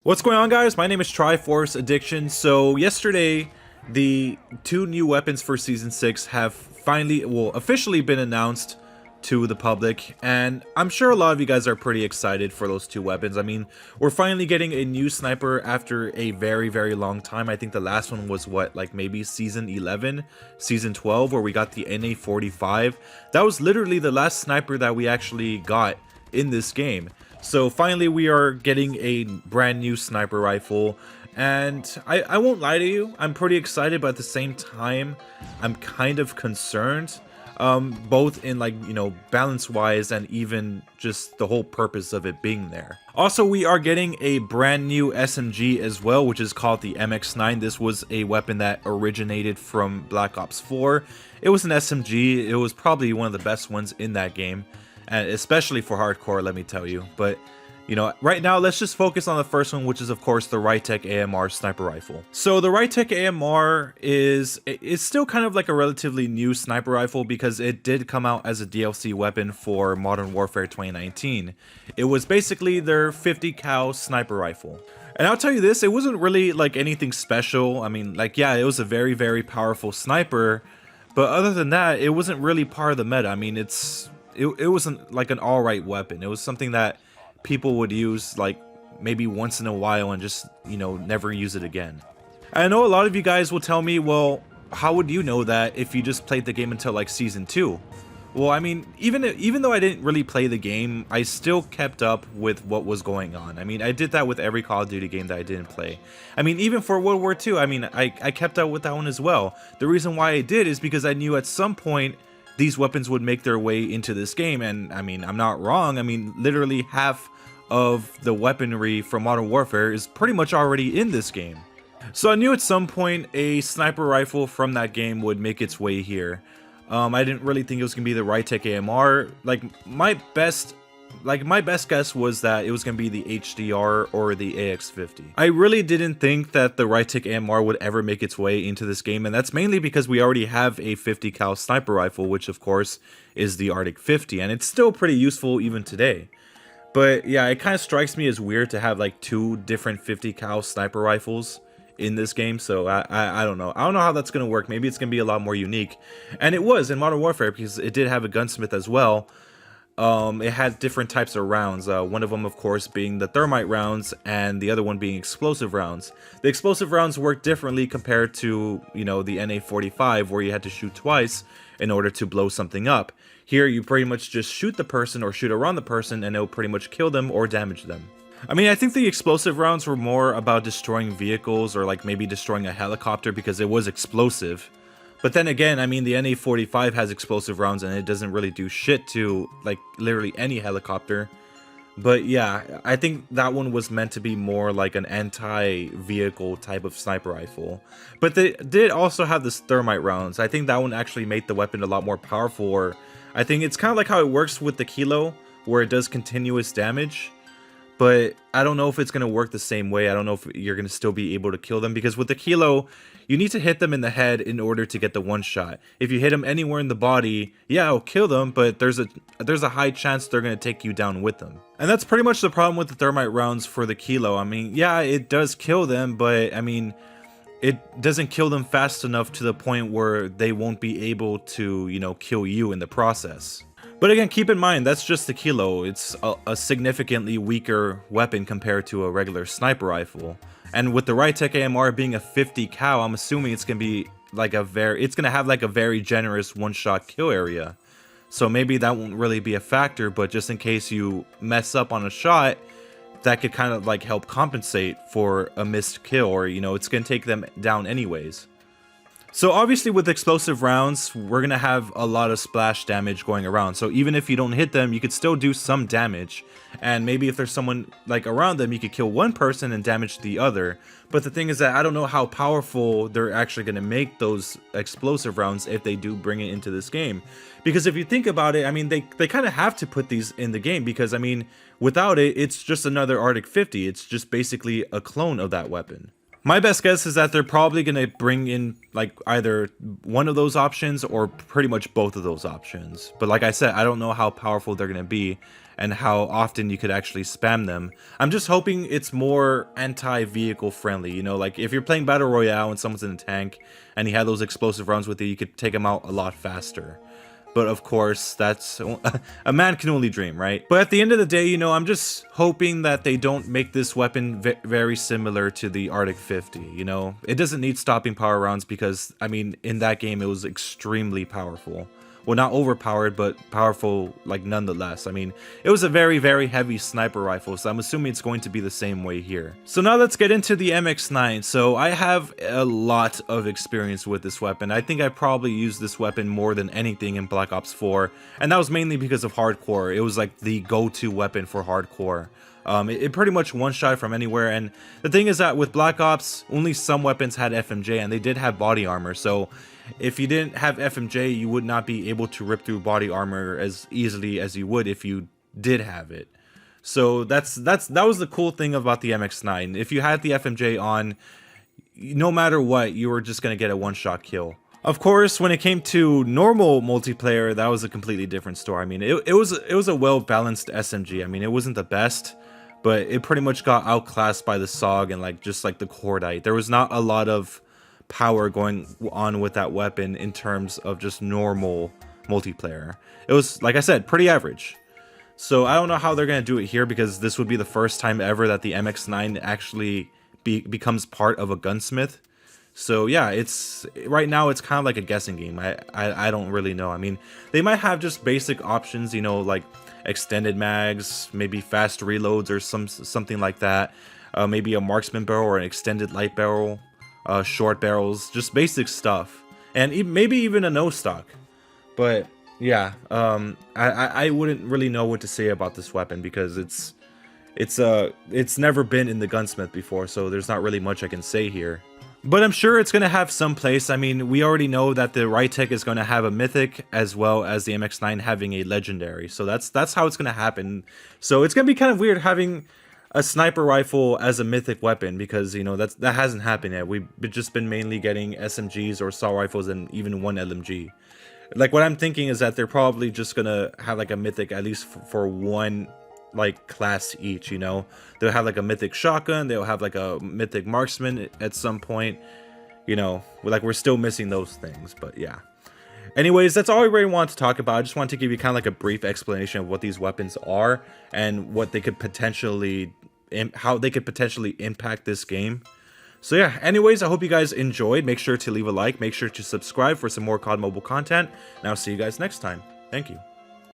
What's going on, guys? My name is Triforce Addiction. So yesterday, the two new weapons for Season 6 have officially been announced to the public, and I'm sure a lot of you guys are pretty excited for those two weapons. I mean, we're finally getting a new sniper after a very long time. I think the last one was like maybe Season 11, Season 12, where we got the NA45. That was literally the last sniper that we actually got in this game. So finally we are getting a brand new sniper rifle, and I won't lie to you, I'm pretty excited, but at the same time I'm kind of concerned, both in balance wise and even just the whole purpose of it being there. Also, we are getting a brand new SMG as well, which is called the MX9. This was a weapon that originated from Black Ops 4. It was an SMG. It was probably one of the best ones in that game, and especially for hardcore, let me tell you. But you know, right now let's just focus on the first one, which is of course the Rytec AMR sniper rifle. So the Rytec AMR is still kind of like a relatively new sniper rifle because it did come out as a DLC weapon for Modern Warfare 2019. It was basically their 50 cal sniper rifle. And I'll tell you this, it wasn't really like anything special. I mean, like, yeah, it was a very powerful sniper, but other than that, it wasn't really part of the meta. I mean, it wasn't like an alright weapon. It was something that people would use like maybe once in a while and just, you know, never use it again. I know a lot of you guys will tell me, well, how would you know that if you just played the game until like Season 2? Well, I mean, even though I didn't really play the game, I still kept up with what was going on. I mean, I did that with every Call of Duty game that I didn't play. I mean, even for World War II, I mean, I kept up with that one as well. The reason why I did is because I knew at some point these weapons would make their way into this game, and I mean, I'm not wrong. I mean, literally half of the weaponry from Modern Warfare is pretty much already in this game. So I knew at some point a sniper rifle from that game would make its way here. I didn't really think it was gonna be the Rytec AMR. Like my best guess was that it was gonna be the HDR or the AX50. I really didn't think that the Rytec AMR would ever make its way into this game, and that's mainly because we already have a 50 cal sniper rifle, which of course is the Arctic 50, and it's still pretty useful even today. But yeah, it kind of strikes me as weird to have like two different 50 cal sniper rifles in this game, so I don't know. I don't know how that's gonna work. Maybe it's gonna be a lot more unique, and it was in Modern Warfare because it did have a gunsmith as well. It had different types of rounds, one of them of course being the thermite rounds and the other one being explosive rounds. The explosive rounds work differently compared to, you know, the NA45 where you had to shoot twice in order to blow something up. Here you pretty much just shoot the person or shoot around the person and it'll pretty much kill them or damage them. I mean, I think the explosive rounds were more about destroying vehicles or like maybe destroying a helicopter because it was explosive. But then again, I mean, the NA45 has explosive rounds and it doesn't really do shit to like literally any helicopter. But yeah, I think that one was meant to be more like an anti-vehicle type of sniper rifle. But they did also have this thermite rounds. I think that one actually made the weapon a lot more powerful, or I think it's kind of like how it works with the Kilo, where it does continuous damage. But I don't know if it's going to work the same way. I don't know if you're going to still be able to kill them, because with the Kilo, you need to hit them in the head in order to get the one shot. If you hit them anywhere in the body, yeah, it'll kill them, but there's a high chance they're going to take you down with them. And that's pretty much the problem with the thermite rounds for the Kilo. I mean, yeah, it does kill them, but I mean, it doesn't kill them fast enough to the point where they won't be able to, you know, kill you in the process. But again, keep in mind, that's just the Kilo. It's a significantly weaker weapon compared to a regular sniper rifle. And with the Rytec AMR being a 50 cal, I'm assuming it's gonna be like it's gonna have like a very generous one-shot kill area. So maybe that won't really be a factor, but just in case you mess up on a shot, that could kind of like help compensate for a missed kill, or, you know, it's gonna take them down anyways. So obviously with explosive rounds, we're gonna have a lot of splash damage going around. So even if you don't hit them, you could still do some damage. And maybe if there's someone like around them, you could kill one person and damage the other. But the thing is that I don't know how powerful they're actually gonna make those explosive rounds if they do bring it into this game. Because if you think about it, I mean, they kind of have to put these in the game, because I mean, without it, it's just another Arctic 50. It's just basically a clone of that weapon. My best guess is that they're probably going to bring in like either one of those options or pretty much both of those options. But like I said, I don't know how powerful they're going to be and how often you could actually spam them. I'm just hoping it's more anti-vehicle friendly, you know, like if you're playing Battle Royale and someone's in a tank and he had those explosive rounds with you could take him out a lot faster. But of course, that's a man can only dream, right? But at the end of the day, you know, I'm just hoping that they don't make this weapon very similar to the Arctic 50, you know? It doesn't need stopping power rounds because, I mean, in that game, it was extremely powerful. Well, not overpowered, but powerful, like, nonetheless. I mean, it was a very, very heavy sniper rifle, so I'm assuming it's going to be the same way here. So now let's get into the MX9. So I have a lot of experience with this weapon. I think I probably used this weapon more than anything in Black Ops 4, and that was mainly because of hardcore. It was like the go-to weapon for hardcore. It pretty much one-shot from anywhere, and the thing is that with Black Ops, only some weapons had FMJ, and they did have body armor, so if you didn't have FMJ, you would not be able to rip through body armor as easily as you would if you did have it. So that was the cool thing about the MX9. If you had the FMJ on, no matter what, you were just going to get a one-shot kill. Of course, when it came to normal multiplayer, that was a completely different story. I mean, it was a well-balanced SMG. I mean, it wasn't the best, but it pretty much got outclassed by the SOG and like just like the Cordite. There was not a lot of power going on with that weapon in terms of just normal multiplayer. It was, like I said, pretty average. So I don't know how they're going to do it here, because this would be the first time ever that the MX9 actually becomes part of a gunsmith. So yeah, it's right now it's kind of like a guessing game. I don't really know. I mean, they might have just basic options, you know, like extended mags, maybe fast reloads or something like that. Maybe a marksman barrel or an extended light barrel. Short barrels, just basic stuff, and maybe even a no stock. But yeah, I wouldn't really know what to say about this weapon, because it's never been in the gunsmith before, so there's not really much I can say here. But I'm sure it's gonna have some place. I mean, we already know that the Rytec is gonna have a mythic as well as the MX9 having a legendary, so that's how it's gonna happen. So it's gonna be kind of weird having a sniper rifle as a mythic weapon, because, you know, that hasn't happened yet. We've just been mainly getting SMGs or assault rifles and even one LMG. Like, what I'm thinking is that they're probably just gonna have like a mythic at least for one like class each, you know. They'll have like a mythic shotgun, they'll have like a mythic marksman at some point, you know. Like, we're still missing those things, but yeah. Anyways, that's all I really wanted to talk about. I just wanted to give you kind of like a brief explanation of what these weapons are and what they could potentially, how they could potentially impact this game. So yeah, anyways, I hope you guys enjoyed. Make sure to leave a like, make sure to subscribe for some more COD Mobile content, and I'll see you guys next time. Thank you.